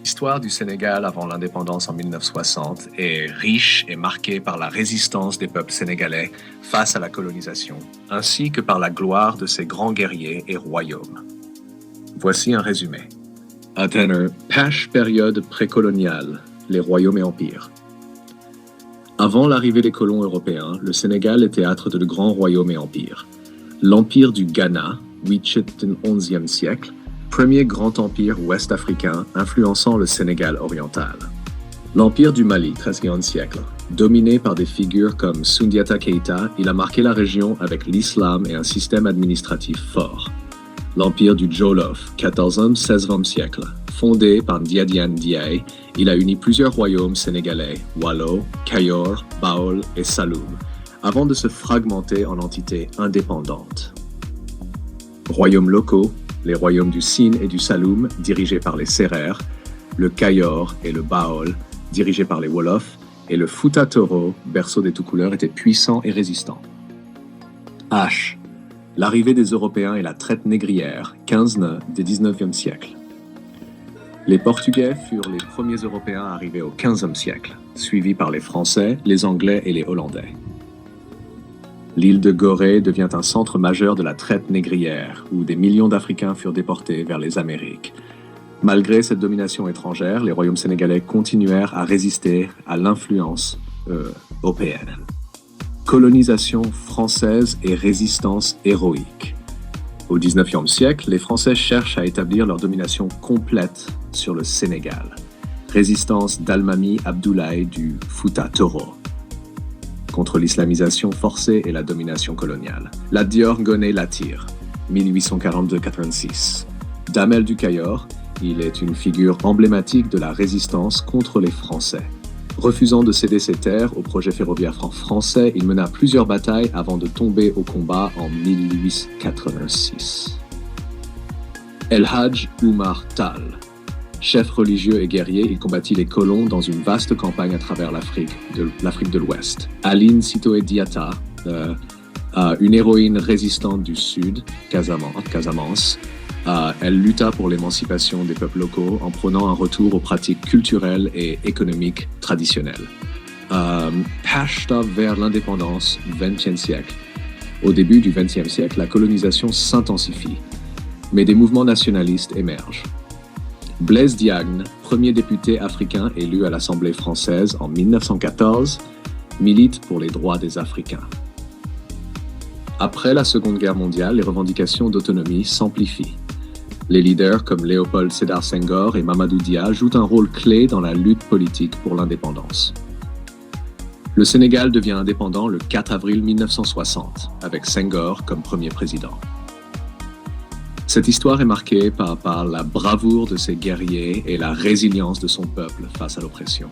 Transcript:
L'histoire du Sénégal avant l'indépendance en 1960 est riche et marquée par la résistance des peuples sénégalais face à la colonisation, ainsi que par la gloire de ses grands guerriers et royaumes. Voici un résumé. Atteindre pêche période précoloniale, les royaumes et empires. Avant l'arrivée des colons européens, le Sénégal est théâtre de grands royaumes et empires. L'empire du Ghana, Wichit au XIe siècle, premier grand empire ouest-africain influençant le Sénégal oriental. L'empire du Mali, XIIIe siècle, dominé par des figures comme Soundiata Keïta, il a marqué la région avec l'islam et un système administratif fort. L'empire du Jolof, XIVe, XVIe siècle, fondé par Ndiadiane Ndiaye, il a uni plusieurs royaumes sénégalais, Walo, Kayor, Baol et Saloum, avant de se fragmenter en entités indépendantes. Royaumes locaux, les royaumes du Sine et du Saloum, dirigés par les Sérères, le Kayor et le Baol, dirigés par les Wolofs, et le Fouta Toro, berceau des tout-couleurs, étaient puissants et résistants. H. L'arrivée des Européens et la traite négrière, 15 nœuds des 19e siècle. Les Portugais furent les premiers Européens arrivés au 15e siècle, suivis par les Français, les Anglais et les Hollandais. L'île de Gorée devient un centre majeur de la traite négrière, où des millions d'Africains furent déportés vers les Amériques. Malgré cette domination étrangère, les royaumes sénégalais continuèrent à résister à l'influence européenne. Colonisation française et résistance héroïque. Au XIXe siècle, les Français cherchent à établir leur domination complète sur le Sénégal. Résistance d'Almami Abdoulaye du Fouta Toro contre l'islamisation forcée et la domination coloniale. La Dior Ngoné Latyr, 1842-86. Damel du Cayor, il est une figure emblématique de la résistance contre les Français. Refusant de céder ses terres au projet ferroviaire français, il mena plusieurs batailles avant de tomber au combat en 1886. El Hadj Oumar Tall. Chef religieux et guerrier, il combattit les colons dans une vaste campagne à travers l'Afrique de l'Ouest. Aline Sitoé Diatta, une héroïne résistante du Sud, Casamance, elle lutta pour l'émancipation des peuples locaux en prônant un retour aux pratiques culturelles et économiques traditionnelles. Pashta vers l'indépendance, 20e siècle. Au début du 20e siècle, la colonisation s'intensifie, mais des mouvements nationalistes émergent. Blaise Diagne, premier député africain élu à l'Assemblée française en 1914, milite pour les droits des Africains. Après la Seconde Guerre mondiale, les revendications d'autonomie s'amplifient. Les leaders comme Léopold Sédar Senghor et Mamadou Dia jouent un rôle clé dans la lutte politique pour l'indépendance. Le Sénégal devient indépendant le 4 avril 1960, avec Senghor comme premier président. Cette histoire est marquée par la bravoure de ses guerriers et la résilience de son peuple face à l'oppression.